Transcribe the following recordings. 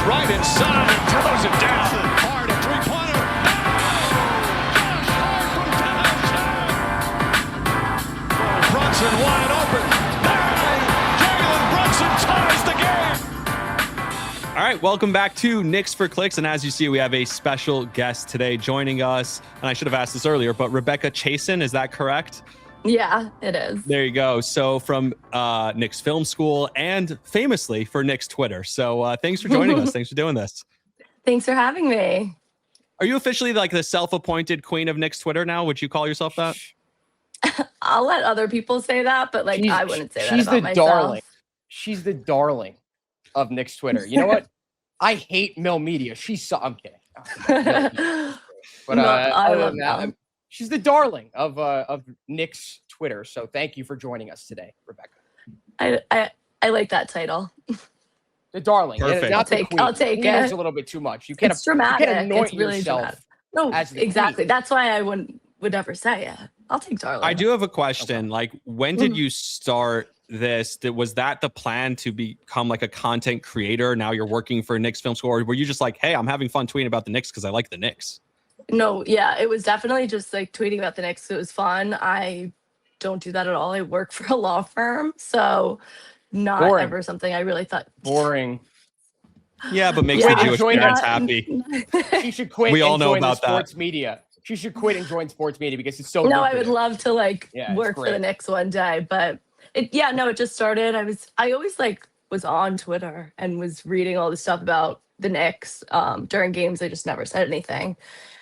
right inside and throws it down. Hard, a three-pointer. Josh Hart from downtown. Brunson wide open. Jalen Brunson ties the game. All right, welcome back to Knicks for Clicks. And as you see, we have a special guest today joining us. And I should have asked this earlier, but Rebecca Chasen, is that correct? Yeah, it is. There you go. So from Knicks Film School and famously for Knicks Twitter. So thanks for joining us. Thanks for doing this. Thanks for having me. Are you officially like the self-appointed queen of Knicks Twitter now? Would you call yourself that? I'll let other people say that, but like I wouldn't say that about myself. She's the darling. She's the darling of Knicks Twitter. You know what? I hate Mill Media. I'm kidding. But No, I love that. She's the darling of Knicks Twitter. So thank you for joining us today, Rebecca. I like that title. The darling. Perfect. I'll take it. It's a little bit too much. It's dramatic. You can't anoint it's really yourself. dramatic. No, exactly. Queen. That's why I would never say it. I'll take darling. I do have a question. Like, when did you start this? Was that the plan to become like a content creator? Now you're working for Knicks Film School, or were you just like, hey, I'm having fun tweeting about the Knicks because I like the Knicks? No, yeah, it was definitely just like tweeting about the Knicks. It was fun. I don't do that at all. I work for a law firm, so not Boring. ever something I really thought. Boring. Yeah, but makes the Jewish parents happy. She should quit. We all know and join about the sports media. She should quit and join sports media because it's so. No, I lucrative. would love to work for the great. Knicks one day, but it just started. I always was on Twitter and was reading all the stuff about the Knicks during games. I just never said anything.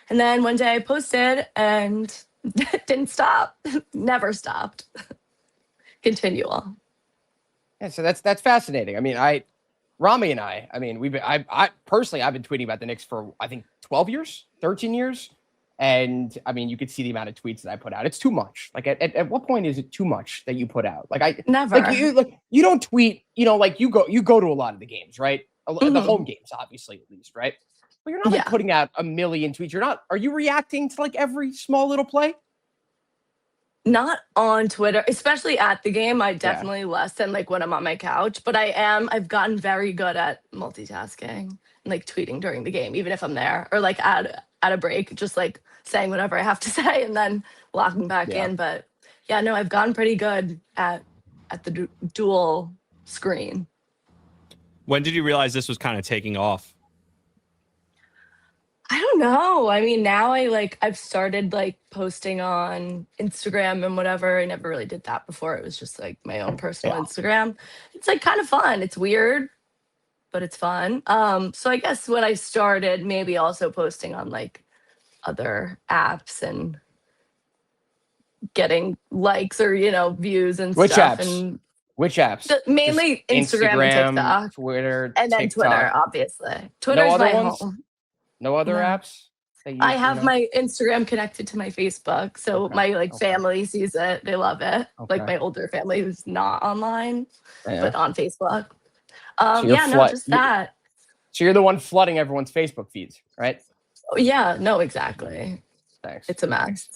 And then one day I posted and it didn't stop. Never stopped. Continual. Yeah, so that's fascinating. I mean, Rami and I mean, I personally, I've been tweeting about the Knicks for, I think, 12 years, 13 years. And I mean, you could see the amount of tweets that I put out. It's too much. Like at what point is it too much that you put out? Never. You don't tweet, like you go to a lot of the games, right? The home games, obviously, at least, right? But you're not putting out a million tweets. Are you reacting to like every small little play? Not on Twitter, especially at the game. I definitely less than like when I'm on my couch, but I've gotten very good at multitasking and like tweeting during the game, even if I'm there or like at a break, just like saying whatever I have to say and then locking back in. But yeah, no, I've gotten pretty good at the dual screen. When did you realize this was kind of taking off? I don't know. I mean, now I've started like posting on Instagram and whatever. I never really did that before. It was just like my own personal Instagram. It's like kind of fun. It's weird, but it's fun. So I guess when I started maybe also posting on like other apps and getting likes or, views and Which stuff. apps? And Which apps? mainly Instagram and TikTok. Twitter, and then TikTok. Twitter, obviously. Twitter's other my ones? home. No other apps? I have my Instagram connected to my Facebook, so my family sees it. They love it. Okay. Like my older family who's not online, but on Facebook. So Just that. So you're the one flooding everyone's Facebook feeds, right? Oh, yeah, no, exactly. Thanks. It's a mess.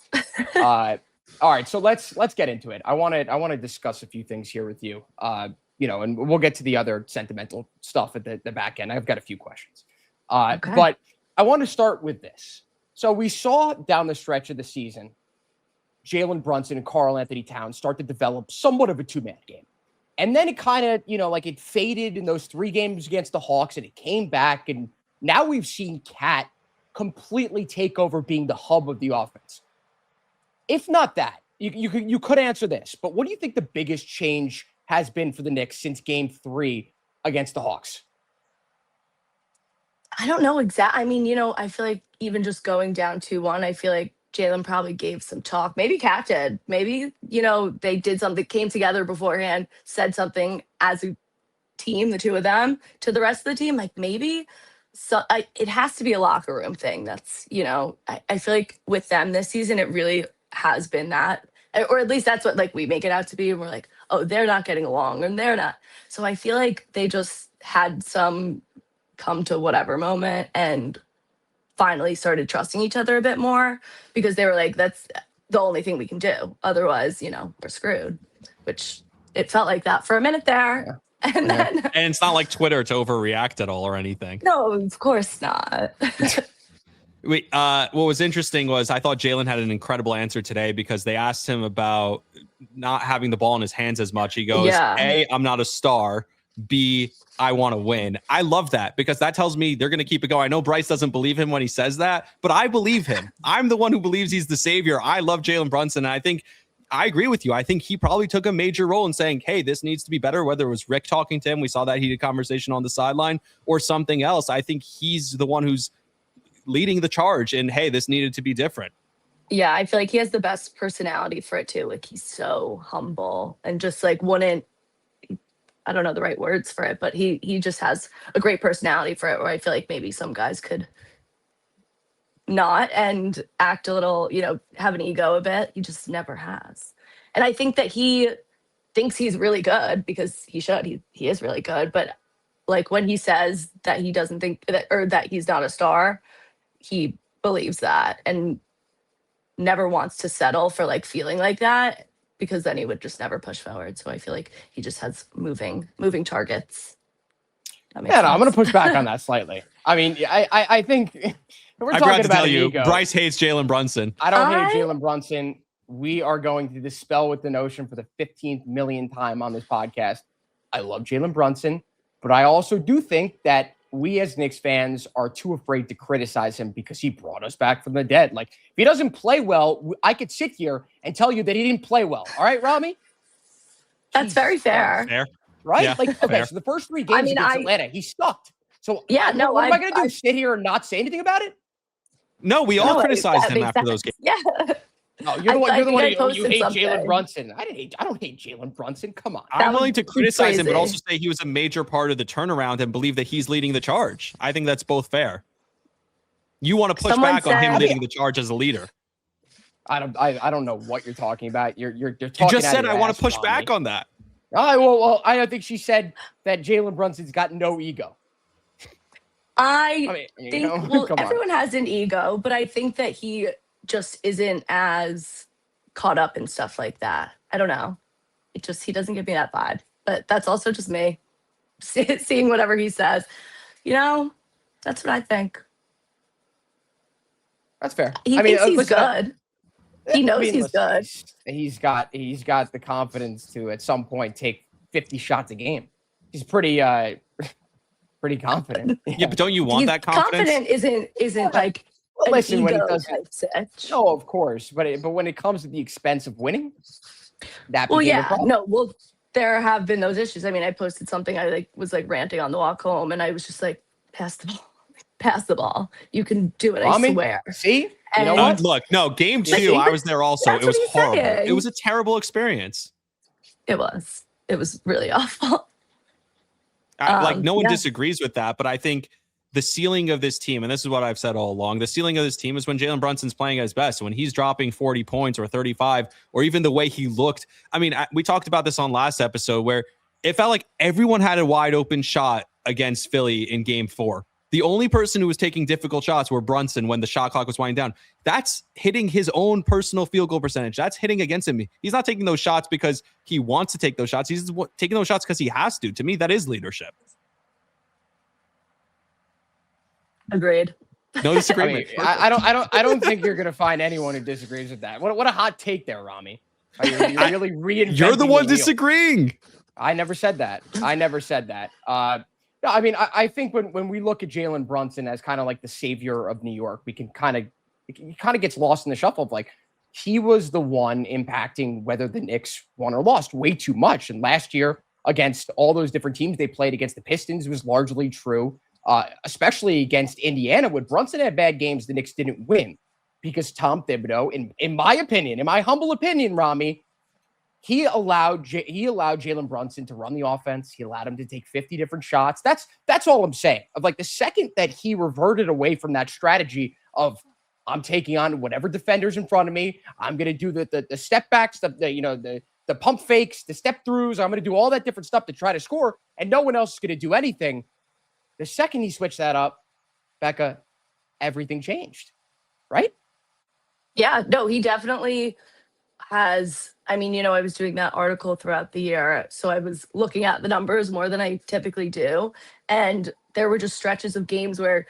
All right, so let's get into it. I want to discuss a few things here with you. And we'll get to the other sentimental stuff at the back end. I've got a few questions. Okay. But I want to start with this. So we saw down the stretch of the season, Jalen Brunson and Karl-Anthony Towns start to develop somewhat of a two-man game. And then it kind of, it faded in those 3 games against the Hawks and it came back. And now we've seen Cat completely take over being the hub of the offense. If not that, you could answer this, but what do you think the biggest change has been for the Knicks since game 3 against the Hawks? I don't know exactly. I mean, I feel like even just going down 2-1, I feel like Jalen probably gave some talk. Maybe Cat did. Maybe, they did something, came together beforehand, said something as a team, the two of them, to the rest of the team. Like maybe it has to be a locker room thing. That's, I feel like with them this season, it really has been that. Or at least that's what we make it out to be. And we're like, oh, they're not getting along and they're not. So I feel like they just had some come to whatever moment and finally started trusting each other a bit more because they were like, that's the only thing we can do. Otherwise, we're screwed, which it felt like that for a minute there. And then, And it's not like Twitter to overreact at all or anything. no, of course not. What was interesting was I thought Jalen had an incredible answer today because they asked him about not having the ball in his hands as much. He goes, Yeah. A, I'm not a star. B, I want to win. I love that because that tells me they're going to keep it going. I know Bryce doesn't believe him when he says that, but I believe him. I'm the one who believes he's the savior. I love Jalen Brunson. And I think I agree with you. I think he probably took a major role in saying, hey, this needs to be better, whether it was Rick talking to him. We saw that heated conversation on the sideline or something else. I think he's the one who's leading the charge and, hey, this needed to be different. Yeah, I feel like he has the best personality for it too. Like he's so humble and just like wouldn't, I don't know the right words for it, but he just has a great personality for it where I feel like maybe some guys could not and act a little, have an ego a bit. He just never has. And I think that he thinks he's really good because he should. He is really good. But like when he says that he doesn't think that or that he's not a star, he believes that and never wants to settle for like feeling like that because then he would just never push forward. So I feel like he just has moving targets. I'm going to push back on that slightly. I mean, I think we're I talking forgot to about tell you, ego. Bryce hates Jalen Brunson. I don't hate Jalen Brunson. We are going to dispel with the notion for the 15th millionth time on this podcast. I love Jalen Brunson, but I also do think that we as Knicks fans are too afraid to criticize him because he brought us back from the dead. Like, if he doesn't play well, I could sit here and tell you that he didn't play well. All right, Rami? That's very fair. Fair. Right? Yeah, like, okay, fair. so the first 3 games against Atlanta, he sucked. So yeah, no, what am I going to do? Sit here and not say anything about it? No, we all criticized him after those games. Yeah. No, you're the one you hate something. Jalen Brunson. I don't hate Jalen Brunson. Come on. I'm willing to criticize him, but crazy. also say he was a major part of the turnaround and believe that he's leading the charge. I think that's both fair. You want to push back on him leading the charge as a leader. I don't know what you're talking about. You're talking. You just said I want to to push back on that. Well, I don't think she said that Jalen Brunson's got no ego. I think come on. everyone has an ego, but I think that he just isn't as caught up in stuff like that. I don't know. He doesn't give me that vibe. But that's also just me seeing whatever he says. That's what I think. That's fair. He thinks he's good. He knows he's good. He's got the confidence to at some point take 50 shots a game. He's pretty confident. Yeah, but don't you want that confidence? Confident isn't like listen, when he does it. No, of course, but when it comes to the expense of winning, that there have been those issues. I mean, I posted something. I was ranting on the walk home, and I was just like, pass the ball. You can do it. I swear. See, and you know what? Look, no, game 2, I was there also. It was horrible. Saying. It was a terrible experience. It was really awful. No one disagrees with that, but I think the ceiling of this team, and this is what I've said all along, the ceiling of this team is when Jalen Brunson's playing at his best, when he's dropping 40 points or 35, or even the way he looked. I mean, we talked about this on last episode where it felt like everyone had a wide open shot against Philly in game 4. The only person who was taking difficult shots were Brunson when the shot clock was winding down. That's hitting his own personal field goal percentage. That's hitting against him. He's not taking those shots because he wants to take those shots. He's taking those shots because he has to. To me, that is leadership. Agreed. No disagreement. I don't think you're gonna find anyone who disagrees with that. What a hot take there, Rami. You're really reinventing. You're the one wheel. disagreeing. I never said that. No, I mean, I think when we look at Jalen Brunson as kind of like the savior of New York, it kind of gets lost in the shuffle of like, he was the one impacting whether the Knicks won or lost way too much. And last year against all those different teams they played against the Pistons was largely true, especially against Indiana. When Brunson had bad games, the Knicks didn't win because Tom Thibodeau, in my humble opinion, Rami, he allowed Jalen Brunson to run the offense. He allowed him to take 50 different shots. That's all I'm saying. Of like the second that he reverted away from that strategy of I'm taking on whatever defenders in front of me, I'm going to do the step backs, the pump fakes, the step throughs. I'm going to do all that different stuff to try to score, and no one else is going to do anything. The second he switched that up, Becca, everything changed, right? Yeah, no, he definitely has I mean, I was doing that article throughout the year, so I was looking at the numbers more than I typically do. And there were just stretches of games where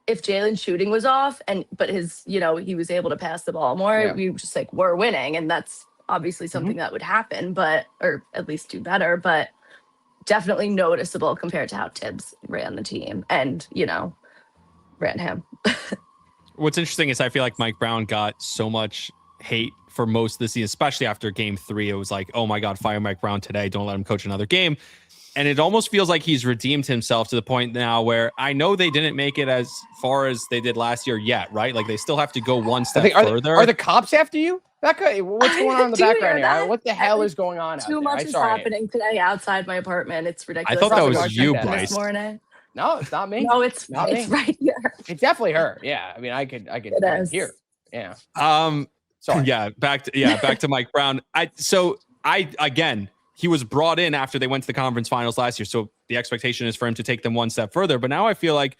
if Jalen's shooting was off but his, he was able to pass the ball more, Yeah. we were just like, we're winning. And that's obviously something that would happen, or at least do better, but definitely noticeable compared to how Tibbs ran the team and, ran him. What's interesting is I feel like Mike Brown got so much hate for most of the season, especially after game 3. It was like, oh my God, fire Mike Brown today. Don't let him coach another game. And it almost feels like he's redeemed himself to the point now where I know they didn't make it as far as they did last year yet, right? Like they still have to go one step further. Are the cops after you? Becca, what's going on in the background here? What the hell is going on out there? Too much is happening today outside my apartment. It's ridiculous. I thought that was you, Bryce. This morning. No, it's not me. No, it's right here. It's definitely her. Yeah, I mean, I could hear. Yeah. Sorry. Yeah, back to Mike Brown. Again, he was brought in after they went to the conference finals last year, so the expectation is for him to take them one step further. But now I feel like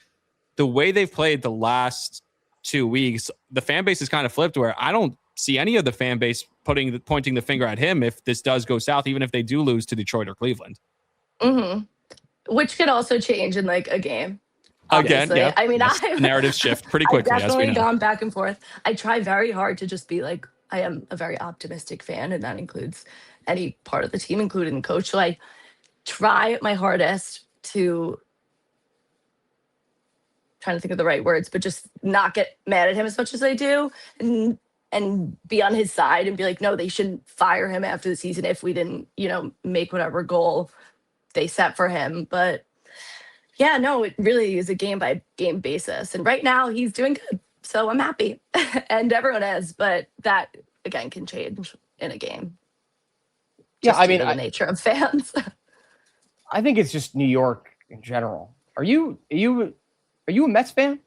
the way they've played the last 2 weeks, the fan base is kind of flipped where I don't see any of the fan base pointing the finger at him if this does go south, even if they do lose to Detroit or Cleveland. Mm-hmm. Which could also change in like a game. Again, yeah. I mean, narrative shift pretty quickly. I've definitely gone back and forth. I try very hard to just be like, I am a very optimistic fan, and that includes any part of the team, including the coach. So I try my hardest to trying to think of the right words, but just not get mad at him as much as I do, and be on his side and be like, no, they shouldn't fire him after the season if we didn't, make whatever goal they set for him. But yeah, no, it really is a game by game basis. And right now he's doing good. So I'm happy and everyone is, but that again can change in a game. Yeah, I mean, the nature of fans. I think it's just New York in general. Are you a Mets fan?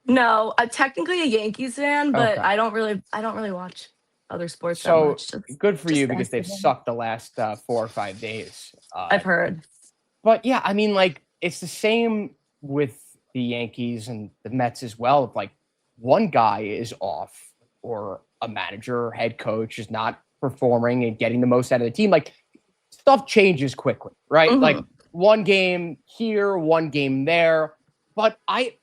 No, I'm technically a Yankees fan, but Okay. I don't really watch other sports So that much. good for you just because they've basketball. sucked the last 4 or 5 days. I've heard. But yeah, I mean, like it's the same with the Yankees and the Mets as well. If like one guy is off or a manager or head coach is not performing and getting the most out of the team, like stuff changes quickly, right? Mhm. Like one game here, one game there. But I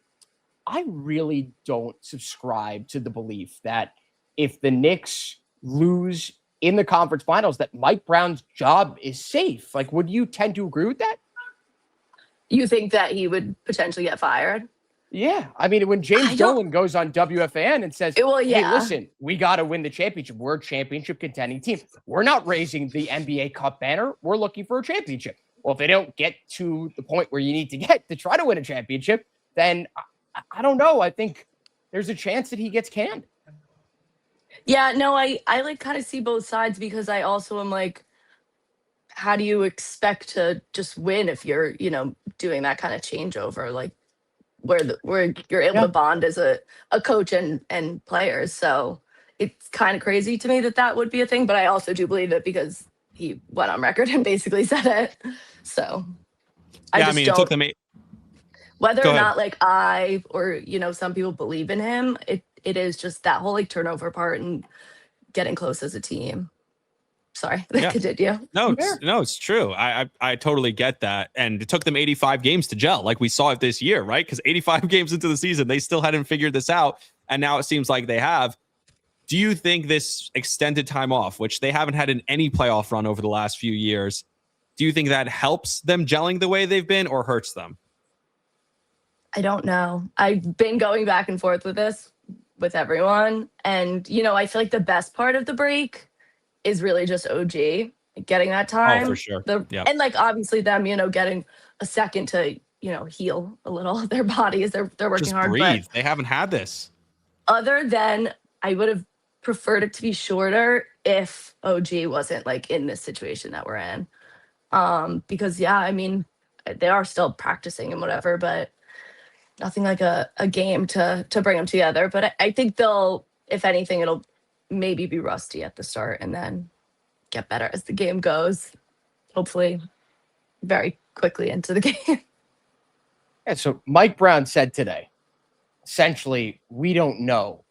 really don't subscribe to the belief that if the Knicks lose in the conference finals, that Mike Brown's job is safe. Like, would you tend to agree with that? You think that he would potentially get fired? Yeah. I mean, when James Dolan goes on WFAN and says, Well, hey, yeah. listen, we got to win the championship. We're a championship contending team. We're not raising the NBA Cup banner. We're looking for a championship. Well, if they don't get to the point where you need to get to try to win a championship, then I don't know. I think there's a chance that he gets canned. Yeah, no, I like kind of see both sides because I also am like, how do you expect to just win if you're, doing that kind of changeover, like where you're able to bond as a coach and players. So it's kind of crazy to me that would be a thing, but I also do believe it because he went on record and basically said it. So it took them 8. Whether Go or ahead. not like I or some people believe in him, it is just that whole like turnover part and getting close as a team. Sorry, Yeah. continue. No, it's true. I totally get that. And it took them 85 games to gel. Like we saw it this year, right? Because 85 games into the season, they still hadn't figured this out. And now it seems like they have. Do you think this extended time off, which they haven't had in any playoff run over the last few years, do you think that helps them gelling the way they've been or hurts them? I don't know. I've been going back and forth with this with everyone. And, I feel like the best part of the break is really just OG getting that time. Oh, for sure. And like obviously them, getting a second to, heal a little of their bodies. They're working Just hard. breathe. But They haven't had this. other than I would have preferred it to be shorter if OG wasn't like in this situation that we're in. Because I mean, they are still practicing and whatever, but nothing like a game to bring them together. But I think they'll, if anything, it'll maybe be rusty at the start and then get better as the game goes. Hopefully very quickly into the game. Yeah, so Mike Brown said today, essentially, we don't know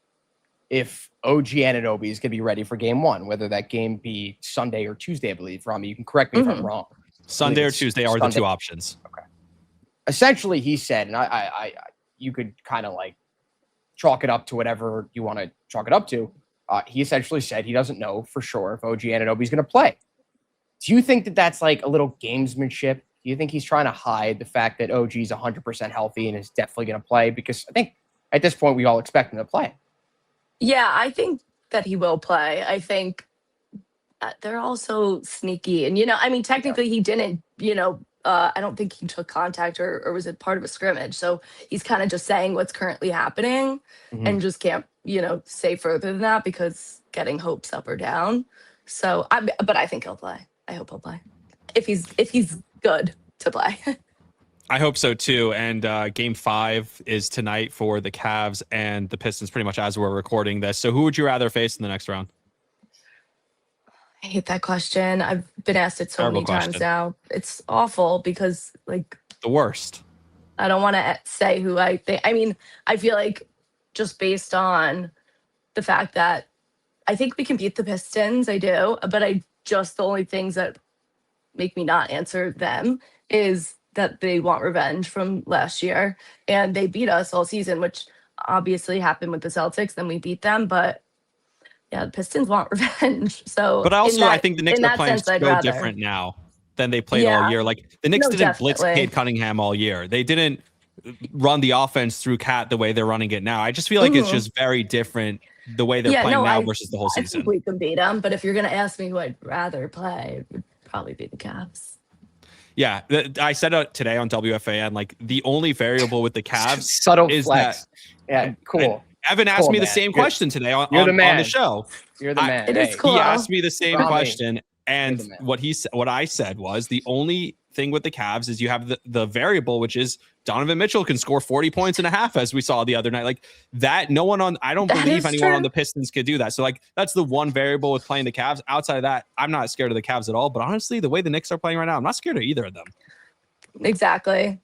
if OG Anunoby is going to be ready for game one, whether that game be Sunday or Tuesday, I believe. Rami, you can correct me if I'm wrong. Sunday or Tuesday are the two options. Okay. Essentially, he said, and I you could kind of like chalk it up to whatever you want to chalk it up to. He essentially said he doesn't know for sure if OG Anunoby is going to play. Do you think that that's like a little gamesmanship? Do you think he's trying to hide the fact that OG is 100% healthy and is definitely going to play? Because I think at this point we all expect him to play. Yeah, I think that he will play. I think they're also sneaky. And, I mean, technically he didn't, I don't think he took contact or was it part of a scrimmage. So he's kind of just saying what's currently happening and just can't, say further than that because getting hopes up or down. So, but I think he'll play. I hope he'll play if he's good to play. I hope so too. And game 5 is tonight for the Cavs and the Pistons pretty much as we're recording this. So who would you rather face in the next round? I hate that question. I've been asked it so many times now. It's awful because like the worst. I don't want to say who I think. I mean, I feel like just based on the fact that I think we can beat the Pistons. I do. But the only things that make me not answer them is that they want revenge from last year and they beat us all season, which obviously happened with the Celtics. Then we beat them, but yeah, the Pistons want revenge. So, but also I think the Knicks are playing so different now than they played all year. Like the Knicks didn't blitz Cade Cunningham all year. They didn't run the offense through Cat the way they're running it now. I just feel like it's just very different the way they're playing now versus the whole season. I think we can beat them, but if you're going to ask me who I'd rather play, it would probably be the Cavs. Yeah, I said it today on WFAN. Like the only variable with the Cavs subtle is flex. That. Yeah, cool. Evan asked me the same question today on the show. You're the man. It is cool. He asked me the same question, and what I said was the only thing with the Cavs is you have the variable, which is Donovan Mitchell can score 40 points and a half, as we saw the other night. Like that, I don't believe anyone on the Pistons could do that. So like that's the one variable with playing the Cavs. Outside of that, I'm not scared of the Cavs at all. But honestly, the way the Knicks are playing right now, I'm not scared of either of them. Exactly.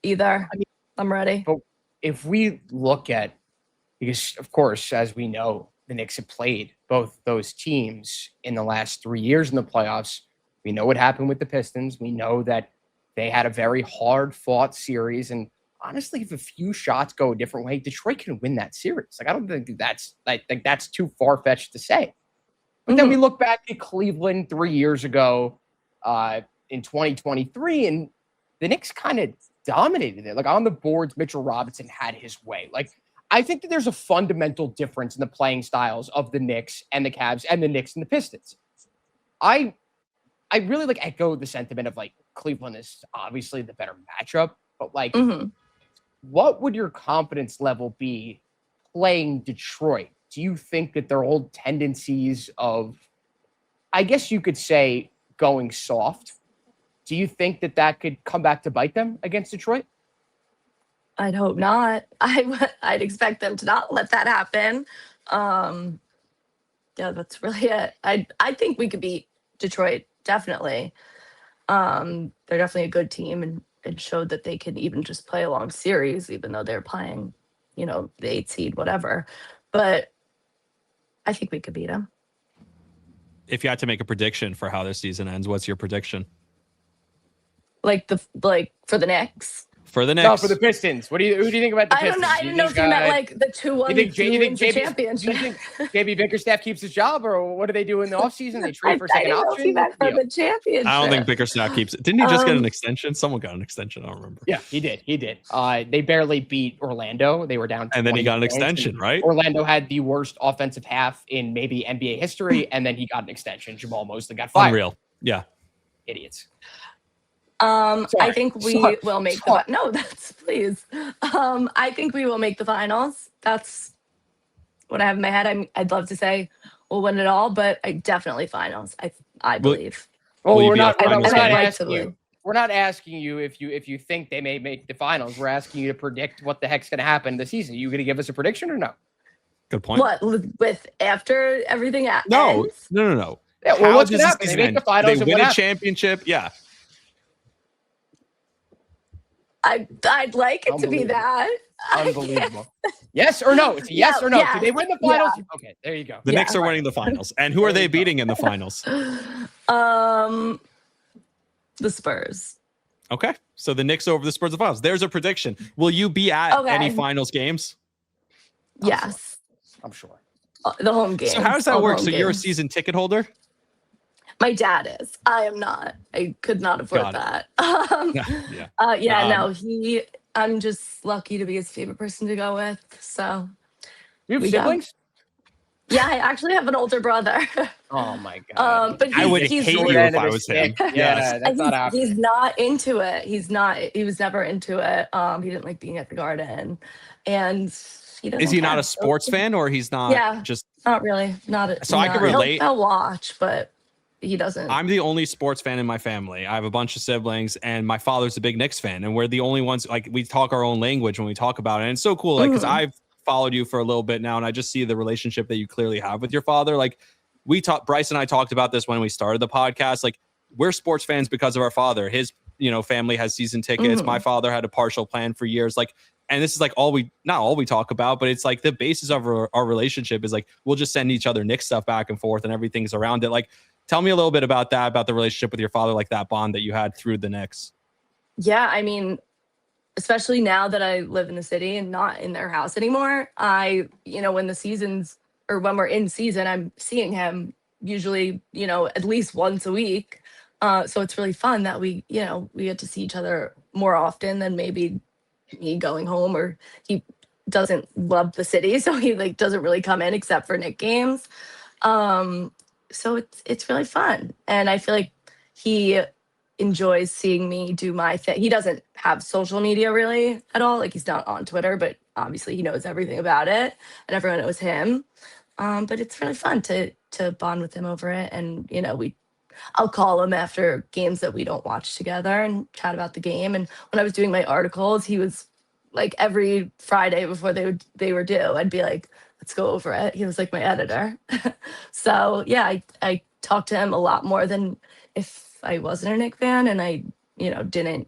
Either. I mean, I'm ready. But if we look at, because of course, as we know, the Knicks have played both those teams in the last 3 years in the playoffs. We know what happened with the Pistons. We know that they had a very hard-fought series, and honestly, if a few shots go a different way, Detroit can win that series. Like I don't think that's too far-fetched to say. But then we look back at Cleveland 3 years ago in 2023, and the Knicks kind of dominated it. Like on the boards, Mitchell Robinson had his way. Like I think that there's a fundamental difference in the playing styles of the Knicks and the Cavs and the Knicks and the Pistons. I really like echo the sentiment of like Cleveland is obviously the better matchup, but like what would your confidence level be playing Detroit? Do you think that their old tendencies of, I guess you could say, going soft, do you think that could come back to bite them against Detroit? I'd hope not. I'd expect them to not let that happen. Yeah, that's really it. I think we could beat Detroit, definitely. They're definitely a good team and showed that they can even just play a long series, even though they're playing, the 8 seed, whatever. But I think we could beat them. If you had to make a prediction for how this season ends, what's your prediction? For the Knicks? For the Knicks. No, for the Pistons. Who do you think about the Pistons? I didn't know if you meant like the 2-1 championship. Do you think JB Bickerstaff keeps his job, or what do they do in the offseason? They trade for a second option? I didn't know if you meant for the championship. I don't think Bickerstaff keeps it. Didn't he just get an extension? Someone got an extension. I don't remember. Yeah, he did. They barely beat Orlando. They were down. And then he got an extension, right? Orlando had the worst offensive half in maybe NBA history, and then he got an extension. Jamal Mosley got fired. Unreal. Yeah. Idiots. I think we will make the no. That's please. I think we will make the finals. That's what I have in my head. I'd love to say we'll win it all, but I definitely finals. I believe. Well, we're not asking you if you think they may make the finals. We're asking you to predict what the heck's going to happen this season. You going to give us a prediction or no? Good point. What with after everything ends? No. Yeah, well, what's going to happen? They make the finals. They win a championship. Yeah. I'd like it to be that. Unbelievable. Yes or no? It's a yes or no. Yeah. Do they win the finals? Yeah. Okay, there you go. The Knicks are winning the finals. And who are they beating in the finals? The Spurs. Okay. So the Knicks over the Spurs in the finals. There's a prediction. Will you be at any finals games? Yes. I'm sure. The home game. So how does that work? So you're a season ticket holder? My dad is. I am not. I could not afford that. I'm just lucky to be his favorite person to go with. So you have siblings? Yeah, I actually have an older brother. Oh my god! But I would hate you if I was him. Yeah, that's not happening. He's not into it. He's not. He was never into it. He didn't like being at the Garden, and is he not a sports fan, or he's not? Yeah, just not really. So I can relate. He'll watch, but he doesn't. I'm the only sports fan in my family. I have a bunch of siblings, and my father's a big Knicks fan, and we're the only ones. Like, we talk our own language when we talk about it, and it's so cool. Like, because I've followed you for a little bit now, and I just see the relationship that you clearly have with your father. Like, Bryce and I talked about this when we started the podcast. Like, we're sports fans because of our father. His family has season tickets. My father had a partial plan for years. Like, and this is like not all we talk about, but it's like the basis of our relationship is like, we'll just send each other Knicks stuff back and forth, and everything's around it. Like, tell me a little bit about that, about the relationship with your father, like that bond that you had through the Knicks. Yeah, I mean, especially now that I live in the city and not in their house anymore, when the seasons, or when we're in season, I'm seeing him usually, at least once a week. So it's really fun that we get to see each other more often than maybe me going home, or he doesn't love the city, so he doesn't really come in except for Knick games. So it's really fun, and I feel like he enjoys seeing me do my thing. He doesn't have social media really at all. Like, he's not on Twitter, but obviously he knows everything about it, and everyone knows him. But it's really fun to bond with him over it, and I'll call him after games that we don't watch together and chat about the game. And when I was doing my articles, he was like, every Friday before they were due, I'd be like, let's go over it. He was like my editor. So yeah, I talked to him a lot more than if I wasn't a Knicks fan, and I didn't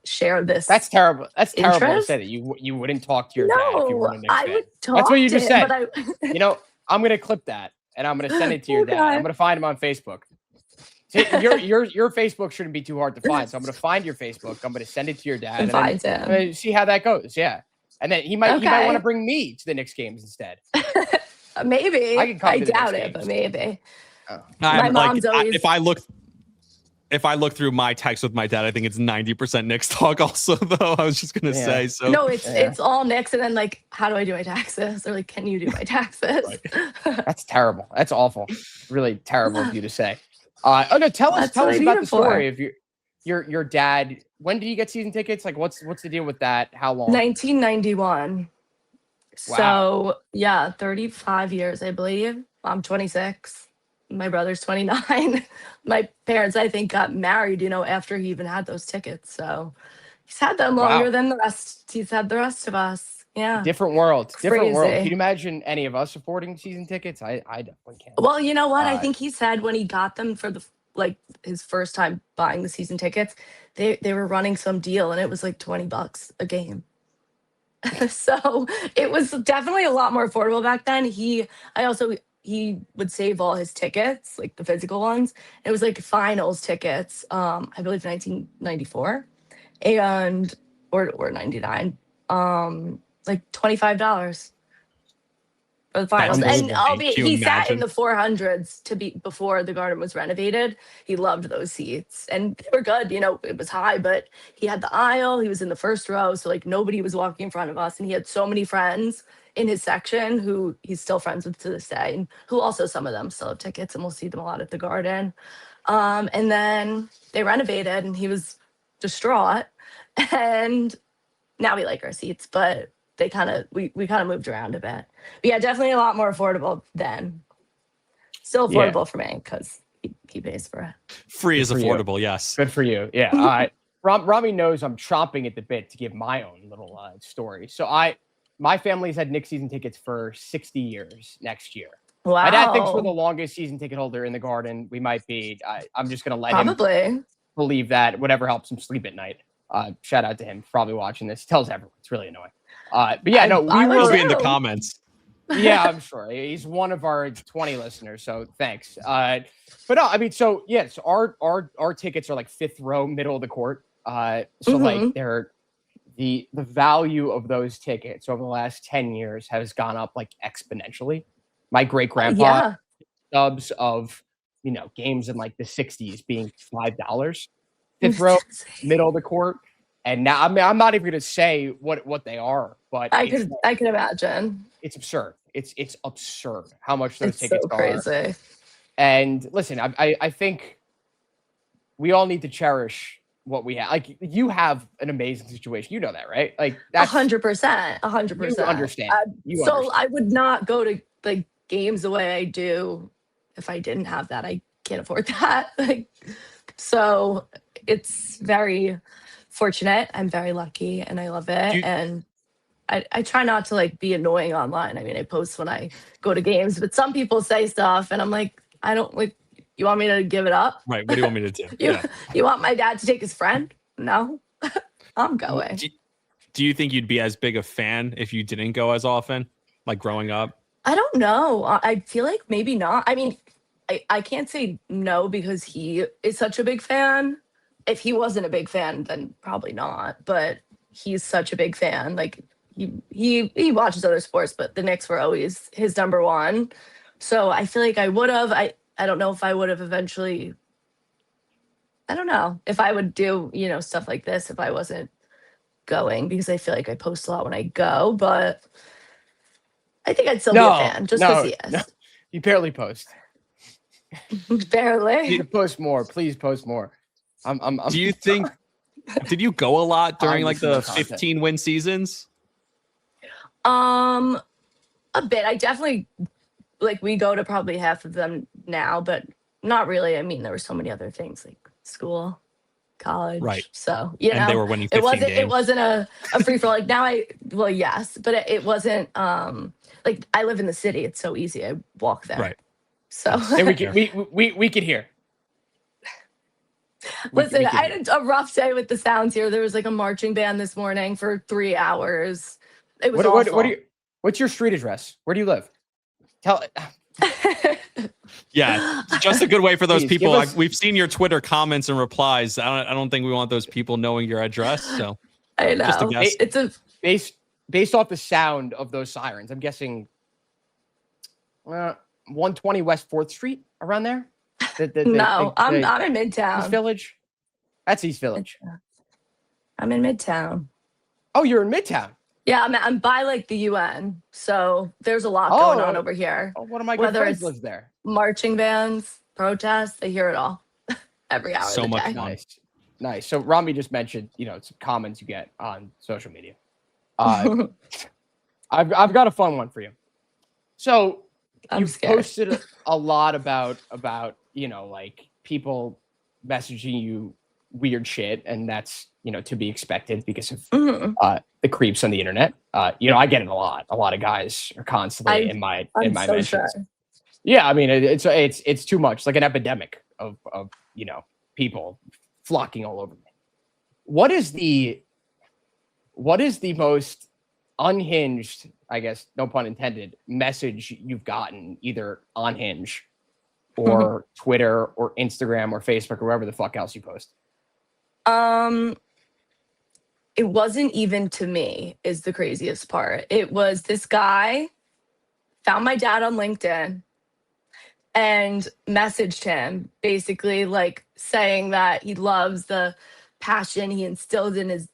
share this. That's terrible. That's terrible to interest. say that you wouldn't talk to your dad if you weren't a Knicks fan. Would talk. That's what you just said. But I'm gonna clip that and I'm gonna send it to your dad. I'm gonna find him on Facebook. See, your Facebook shouldn't be too hard to find. So I'm gonna find your Facebook. I'm gonna send it to your dad and then see how that goes. Yeah, and then he might want to bring me to the Knicks games instead. Maybe. I doubt it, but maybe. My mom's always. If I look through my text with my dad, I think it's 90% Knicks talk also, though. I was just going to say. So no, it's all Knicks. And then, like, how do I do my taxes? Or, like, can you do my taxes? That's terrible. That's awful. Really terrible of you to say. No, tell us about the story of your dad. When did he get season tickets? Like, what's the deal with that? How long? 1991. Wow. So, yeah, 35 years, I believe. I'm 26. My brother's 29. My parents, I think, got married, after he even had those tickets. So he's had them longer than the rest. He's had the rest of us. Yeah. Different world. Different world. Can you imagine any of us affording season tickets? I definitely can't. Well, you know what? I think he said when he got them for his first time buying the season tickets, they were running some deal, and it was like $20 a game. So it was definitely a lot more affordable back then. He would save all his tickets, like the physical ones. It was like finals tickets, I believe 1994 or 99, like $25 for the finals. And he sat in the 400s before the Garden was renovated. He loved those seats, and they were good. It was high, but he had the aisle. He was in the first row, so like nobody was walking in front of us. And he had so many friends in his section who he's still friends with to this day, and who also, some of them still have tickets, and we'll see them a lot at the Garden. And then they renovated, and he was distraught. And now we like our seats, but we kind of moved around a bit. But yeah, definitely a lot more affordable then. Still affordable for me because he pays for it. Free is affordable, yes. Good for you. Yeah. Rami knows I'm chomping at the bit to give my own little story. So my family's had Knicks season tickets for 60 years next year. Wow. My dad thinks we're the longest season ticket holder in the Garden. We might be. I'm just going to let him believe that, whatever helps him sleep at night. Shout out to him. Probably watching this. He tells everyone. It's really annoying. But yeah, no, we I He'll would be in the too. comments. Yeah, I'm sure he's one of our 20 listeners. So thanks. But no, I mean, so yes, our tickets are like 5th row, middle of the court. So like they're the value of those tickets over the last 10 years has gone up like exponentially. My great grandpa subs of games in like the 60s being $5, 5th row, middle of the court. And now, I mean, I'm not even going to say what they are, but I could imagine. It's absurd. It's absurd how much those It's tickets so are. crazy. And listen, I think we all need to cherish what we have. Like, you have an amazing situation. You know that, right? Like, that's 100%. 100%. You understand. I would not go to like games the way I do if I didn't have that. I can't afford that. So it's very fortunate. I'm very lucky and I love it. And I try not to like be annoying online. I mean, I post when I go to games, but some people say stuff and I'm like, I don't like, you want me to give it up? Right. What do you want me to do? You want my dad to take his friend? No, I'm going. Do you think you'd be as big a fan if you didn't go as often, like growing up? I don't know. I feel like maybe not. I mean, I can't say no because he is such a big fan. If he wasn't a big fan, then probably not. But he's such a big fan. Like he watches other sports, but the Knicks were always his number one. So I feel like I would have. I don't know if I would have eventually. I don't know if I would do stuff like this if I wasn't going, because I feel like I post a lot when I go, but I think I'd still be a fan just because he is. No. You barely post. Barely. You need to post more. Please post more. Do you think? Did you go a lot during like the content. 15 win seasons? A bit. I definitely we go to probably half of them now, but not really. I mean, there were so many other things like school, college. Right. So and they were winning 15 games. It wasn't a free for all. Like now yes, but it wasn't like I live in the city. It's so easy. I walk there. Right. So and we can hear. Listen, I had a rough day with the sounds here. There was like a marching band this morning for 3 hours. It was awful. What's your street address? Where do you live? Tell. Yeah, just a good way for those Please, people. us- We've seen your Twitter comments and replies. I don't think we want those people knowing your address. So I know. just a guess. It's a based off the sound of those sirens. I'm guessing 120 West 4th Street, around there. No, I'm in Midtown. East Village. That's East Village. I'm in Midtown. Oh, you're in Midtown. Yeah, I'm by like the UN, so there's a lot going on over here. Oh, one of my good friends lives there. Marching bands, protests, they hear it all every hour. So of the much day. fun. Nice. So Rami just mentioned, some comments you get on social media. I've got a fun one for you. So you've posted a lot about like people messaging you weird shit, and that's to be expected because of the creeps on the internet. I get it a lot. A lot of guys are constantly in my mentions. Sure. Yeah, I mean it's too much, like an epidemic of people flocking all over me. What is the most unhinged, I guess, no pun intended, message you've gotten either on Hinge or Twitter or Instagram or Facebook or wherever the fuck else you post? It wasn't even to me is the craziest part. It was this guy found my dad on LinkedIn and messaged him basically like saying that he loves the passion he instilled in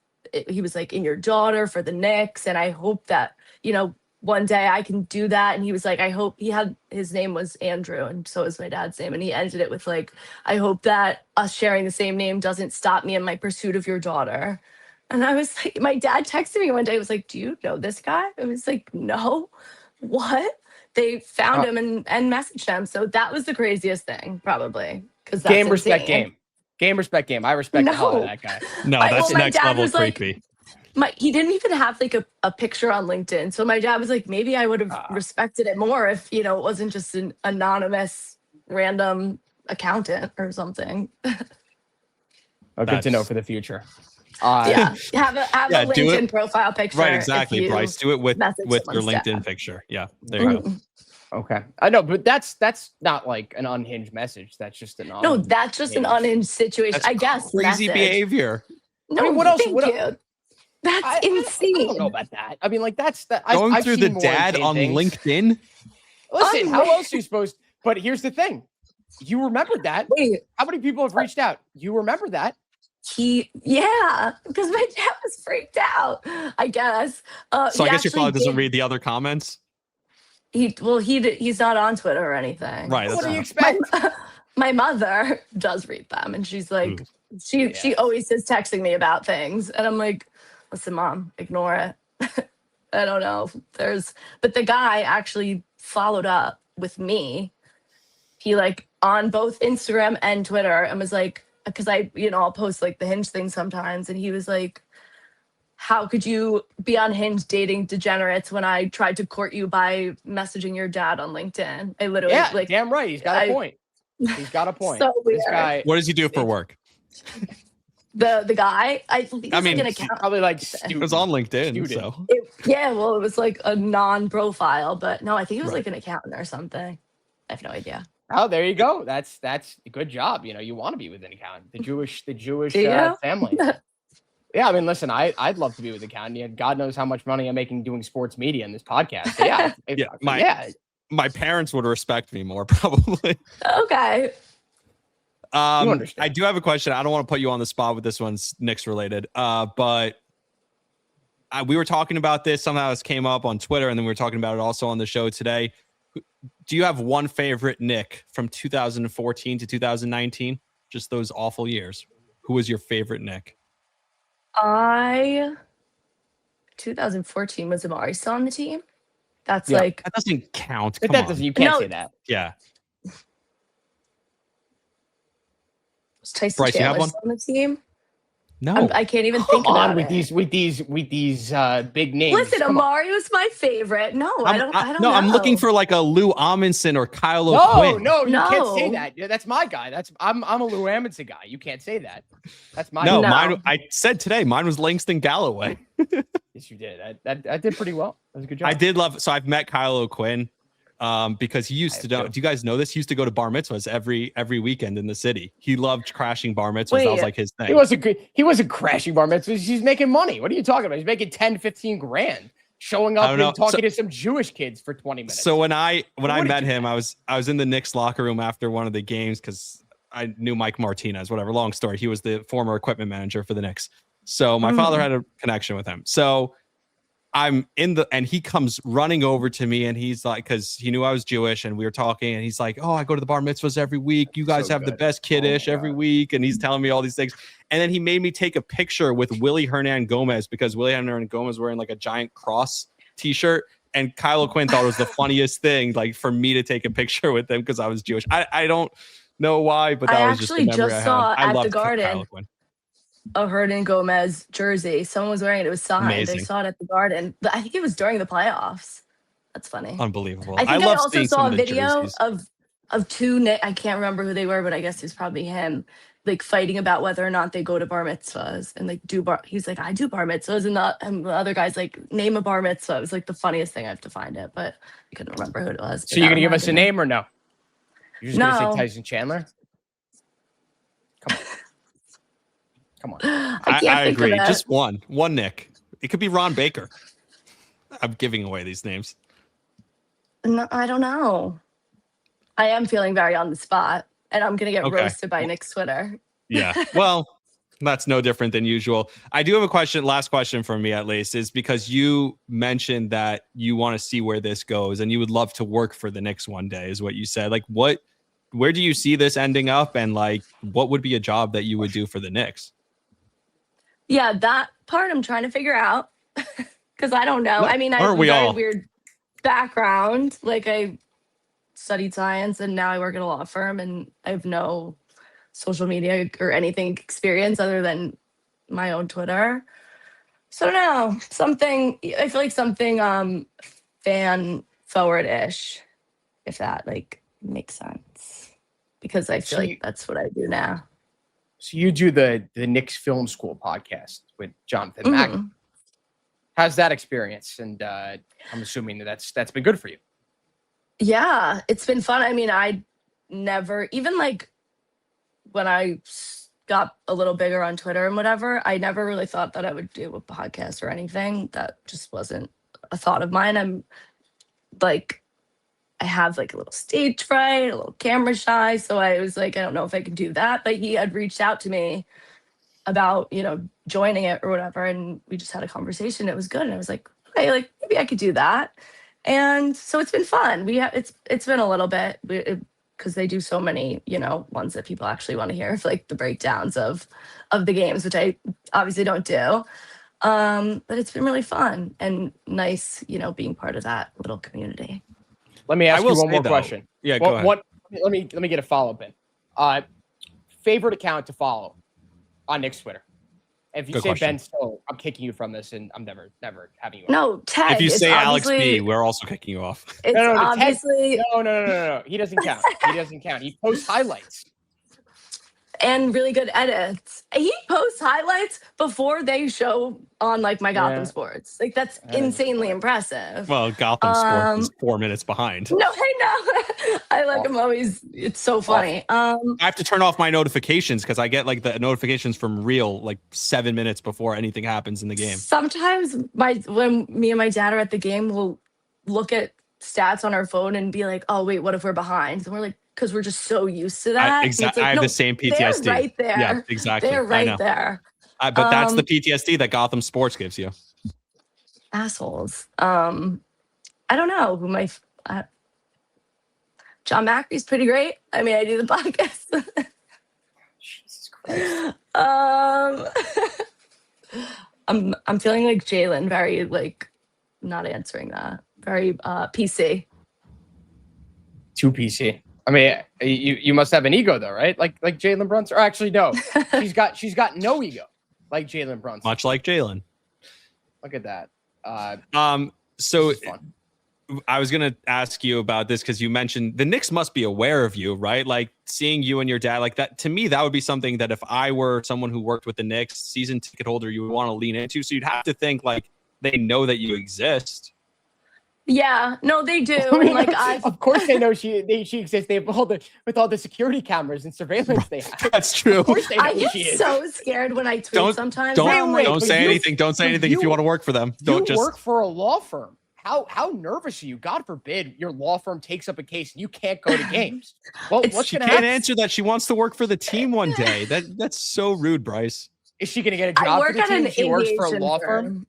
he was like, in your daughter for the Knicks. And I hope that, one day I can do that. And he was like, I hope his name was Andrew. And so is my dad's name. And he ended it with like, I hope that us sharing the same name doesn't stop me in my pursuit of your daughter. And I was like, my dad texted me one day, was like, do you know this guy? I was like, no, what? They found him and messaged him. So that was the craziest thing, probably. Because that's game respect insane. game. Game respect game. I respect the hell out of that guy. No, that's next level creepy. He didn't even have like a picture on LinkedIn. So my dad was like, maybe I would have respected it more if, it wasn't just an anonymous random accountant or something. Good to know for the future. Yeah, have a do LinkedIn it. profile picture. Right, if exactly, you Bryce. Do it with message your someone's LinkedIn dad. picture. Yeah, there you go. Mhm. Okay. I know, but that's not like an unhinged message. That's just an No, that's just an unhinged. unhinged situation. That's I guess crazy message. behavior. No, I mean, what else? thank you. That's I insane. don't know about that. I mean, like that's that. Going I've through seen the more dad insane on things. LinkedIn. Listen, how else are you supposed? But here's the thing: you remembered that. Wait, How many people have reached out? You remember that? because my dad was freaked out. I guess. So He I guess your actually father doesn't did- read the other comments. He's not on Twitter or anything. Right. What That's do you fine. expect? My mother does read them, and she's like, Ooh. she always is texting me about things, and I'm like, listen, mom, ignore it. I don't know. But the guy actually followed up with me. He like on both Instagram and Twitter and was like, because I'll post like the Hinge thing sometimes, and he was like, how could you be on Hinge dating degenerates when I tried to court you by messaging your dad on LinkedIn? I literally Yeah, like damn right. He's got a point. He's got a point. So weird. This guy. What does he do for work? The guy, I think I he's mean, like an he- account. Probably like It was on LinkedIn. Student. So Well, it was like a non-profile, but no, I think it was Right. like an accountant or something. I have no idea. Oh, there you go. That's a good job. You want to be with an accountant. The Jewish Do you? family. Yeah, I mean, listen, I'd love to be with an accountant. Yeah, God knows how much money I'm making doing sports media in this podcast. So yeah, my parents would respect me more probably. Okay. You understand. I do have a question. I don't want to put you on the spot with this one's Knicks related. But we were talking about this. Somehow this came up on Twitter, and then we were talking about it also on the show today. Do you have one favorite Knick from 2014 to 2019? Just those awful years. Who was your favorite Knick? 2014 was Amari still on the team? That's Yeah. like That doesn't count. But Come that on. doesn't. You can't No. say that. Yeah. was Tyson Bryce, you have Chandler one? still on the team? No. I can't even Come think on about with it. these big names. Listen, Come on. Amari was my favorite. No, I don't no, know. I'm looking for like a Lou Amundsen or Kyle No, O'Quinn. no, you can't say No. that. Yeah, that's my guy. I'm a Lou Amundsen guy. You can't say that. That's my No, guy. mine. I said today mine was Langston Galloway. Yes, you did. I did pretty well. That was a good job. I did love. So I've met Kyle O'Quinn because he used to know. too. Do you guys know this? He used to go to bar mitzvahs every weekend in the city. He loved crashing bar mitzvahs. That was Wait. like his thing. He wasn't crashing bar mitzvahs. He's making money. What are you talking about? He's making 10, 15 grand showing I up don't know. and talking to some Jewish kids for 20 minutes. So when I What met did you him, do? I was in the Knicks locker room after one of the games because I knew Mike Martinez. Whatever, long story. He was the former equipment manager for the Knicks. So my father had a connection with him. So I'm and he comes running over to me and he's like, because he knew I was Jewish and we were talking and he's like, oh, I go to the bar mitzvahs every week. You guys So have the good. best kiddish my every God. week. And he's telling me all these things. And then he made me take a picture with Willie Hernan Gomez because Willie Hernan Gomez wearing like a giant cross t-shirt. And Kyle O'Quinn thought it was the funniest thing, like for me to take a picture with him because I was Jewish. I don't know why, but that I was just the actually memory just I had. saw I at the loved Garden Kyle O'Quinn. a Hernan Gomez jersey. Someone was wearing it. It was signed. Amazing. I saw it at the Garden. I think it was during the playoffs. That's funny. Unbelievable. I think I love also seeing saw some a of the video jerseys. of two Nick. I can't remember who they were, but I guess it's probably him. Like fighting about whether or not they go to bar mitzvahs and like do bar. He's like, I do bar mitzvahs, and the other guy's like, name a bar mitzvah. It was like the funniest thing. I have to find it, but I couldn't remember who it was. So you're gonna give us a name or no? You're just gonna No. say Tyson Chandler? Come on. I can't think agree. of it. Just one Nick. It could be Ron Baker. I'm giving away these names. No, I don't know. I am feeling very on the spot, and I'm gonna get Okay. roasted by Nick's Twitter. Yeah. Well, that's no different than usual. I do have a question. Last question from me, at least, is because you mentioned that you want to see where this goes and you would love to work for the Knicks one day, is what you said. Like, where do you see this ending up? And like, what would be a job that you would do for the Knicks? Yeah, that part I'm trying to figure out because I don't know. Well, I mean, I have aren't a we very all? weird background. Like I studied science and now I work at a law firm and I have no social media or anything experience other than my own Twitter. So I don't know. I feel like something fan forward-ish, if that like makes sense. Because I feel So like that's what I do now. So you do the Knicks Film School podcast with Jonathan Mack. How's that experience? And I'm assuming that's been good for you. Yeah, it's been fun. I mean, I never, even like when I got a little bigger on Twitter and whatever, I never really thought that I would do a podcast or anything. That just wasn't a thought of mine. I'm like, I have like a little stage fright, a little camera shy. So I was like, I don't know if I can do that. But he had reached out to me about, joining it or whatever. And we just had a conversation. It was good. And I was like, okay, like maybe I could do that. And so it's been fun. It's been a little bit because they do so many, ones that people actually want to hear, like the breakdowns of the games, which I obviously don't do. But it's been really fun and nice, being part of that little community. Let me ask you one more question. Yeah, go ahead. Let me get a follow-up in. Favorite account to follow on Knicks Twitter? If you Good say question. Ben Stone, I'm kicking you from this, and I'm never having you. No, Ted. If you it's say Alex obviously- B, we're also kicking you off. It's No, obviously No. He doesn't count. He posts highlights. and really good edits. He posts highlights before they show on like my Gotham Sports. Like that's insanely impressive. Well, Gotham Sports is 4 minutes behind. No, I know. I like him always. It's so funny. I have to turn off my notifications because I get like the notifications from Real like 7 minutes before anything happens in the game. Sometimes when me and my dad are at the game, we'll look at stats on our phone and be like, oh wait, what if we're behind? And we're like, because we're just so used to that. Exactly. Like, I have the same PTSD. They're right there. Yeah, exactly. They're right there. But that's the PTSD that Gotham Sports gives you. Assholes. I don't know who my John Mackey's pretty great. I mean, I do the podcast. Jesus Christ. I'm feeling like Jalen, very like not answering that. Very PC. Too PC. I mean, you must have an ego though, right? Like Jalen Brunson. Or actually, no, she's got no ego, like Jalen Brunson. Much like Jalen. Look at that. So This is fun. I was gonna ask you about this because you mentioned the Knicks must be aware of you, right? Like seeing you and your dad like that. To me, that would be something that if I were someone who worked with the Knicks, season ticket holder, you would want to lean into. So you'd have to think like they know that you exist. Yeah, no, they do. I mean, Like of course they know she exists. They have with all the security cameras and surveillance they have. That's true. Of course they know I who get she is. so scared when I tweet sometimes. Don't I'm like, don't but say you- anything. Don't say but anything if you you- want to work for them. Don't You just work for a law firm. How nervous are you? God forbid your law firm takes up a case and you can't go to games. Well, what's she going to can't happen? answer that. She wants to work for the team one day. That's so rude, Bryce. Is she going to get a I job for work the at team? an She works for a aviation law firm.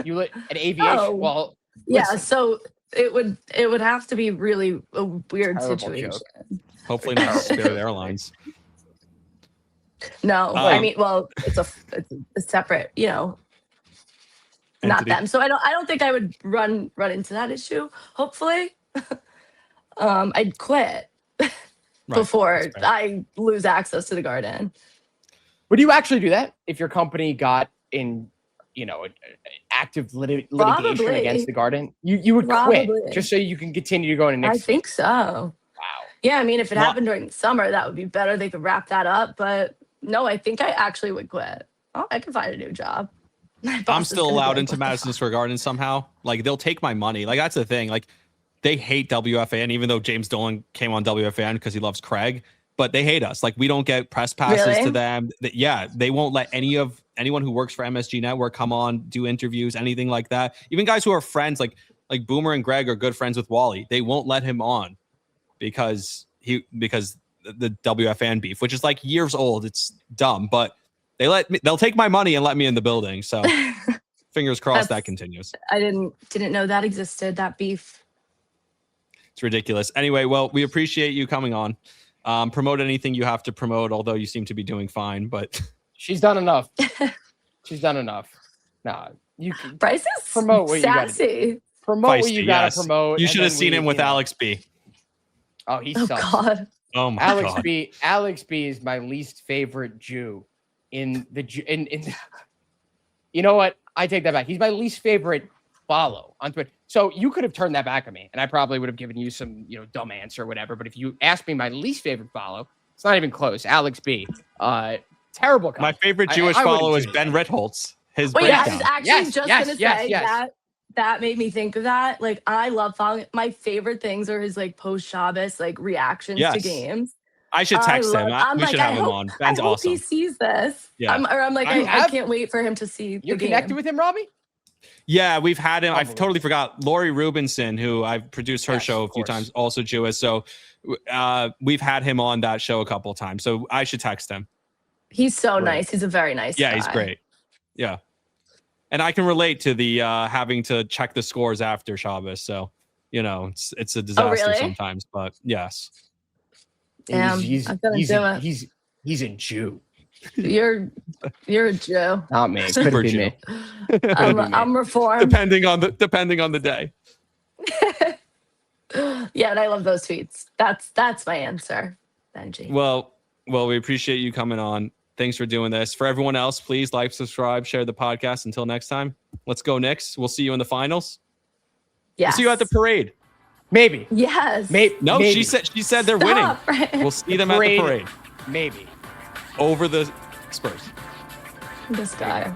You an aviation? Oh. Well, Yeah, listen. so it would have to be really a weird Terrible situation. joke. Hopefully not Spirit Airlines. No, I mean, well, it's a separate, not Entity. them. So I don't think I would run into that issue. Hopefully, I'd quit before that's fair. I lose access to the garden. Would you actually do that if your company got in, active litigation Probably. against the Garden? You would Probably. quit just so you can continue to go into I Knicks. think so. Wow. Yeah, I mean, if it Well- happened during the summer, that would be better. They could wrap that up. But no, I think I actually would quit. Oh, I can find a new job. My boss I'm is still gonna be allowed like, into "What the Madison Square Garden somehow. Like they'll take my money. Like that's the thing. Like they hate WFAN, even though James Dolan came on WFAN because he loves Craig. But they hate us. Like we don't get press passes Really? to them. Yeah, they won't let anyone who works for MSG Network come on, do interviews, anything like that. Even guys who are friends, like Boomer and Greg are good friends with Wally. They won't let him on because the WFAN beef, which is like years old. It's dumb, but they'll take my money and let me in the building. So fingers crossed that continues. I didn't know that existed, that beef. It's ridiculous. Anyway, well, we appreciate you coming on. Promote anything you have to promote, although you seem to be doing fine, but She's done enough. She's done enough. Nah, you can Bryce is Promote what you gotta do. sassy. promote what feisty, you gotta yes. promote. You and should have then seen we, him with you know- Alex B. Oh, he Oh sucks. God. Oh my Alex God. B. Alex B. is my least favorite Jew in the in. You know what? I take that back. He's my least favorite follow on Twitter. So you could have turned that back on me, and I probably would have given you some, dumb answer or whatever. But if you asked me my least favorite follow, it's not even close. Alex B. Terrible. My comment. favorite Jewish I wouldn't follow is do Ben that. Ritholtz. His Wait, I breakdown. was actually Yes, just yes, gonna yes, say yes. that made me think of that. Like, I love following. My favorite things are his like post Shabbos like reactions to Yes. games. I should text him. I'm We like, should have I him hope, on. I Ben's hope he awesome. sees this. Yeah. I'm like, I can't wait for him to see You're the game. connected with him, Robbie? Yeah, we've had him. I Unbelievable. totally forgot. Lori Rubinson, who I've produced her Yes, show a of few course. times, also Jewish. So we've had him on that show a couple of times. So I should text him. He's so Great. nice. He's a very nice guy. Yeah, he's great. Yeah. And I can relate to the having to check the scores after Shabbos. So, it's a disaster really? sometimes, but yes. Damn, He's I'm gonna do it. He's a Jew. You're a Jew. Not me. Super Couldn't be Jew. me. I'm reformed. Depending on the day. Yeah, and I love those tweets. That's my answer, Benji. Well, we appreciate you coming on. Thanks for doing this. For everyone else, please like, subscribe, share the podcast. Until next time, let's go Knicks. We'll see you in the finals. Yes. We'll see you at the parade. Maybe. Yes. No, maybe. she said they're Stop. winning. We'll see them at the parade Maybe. over the Spurs. This guy.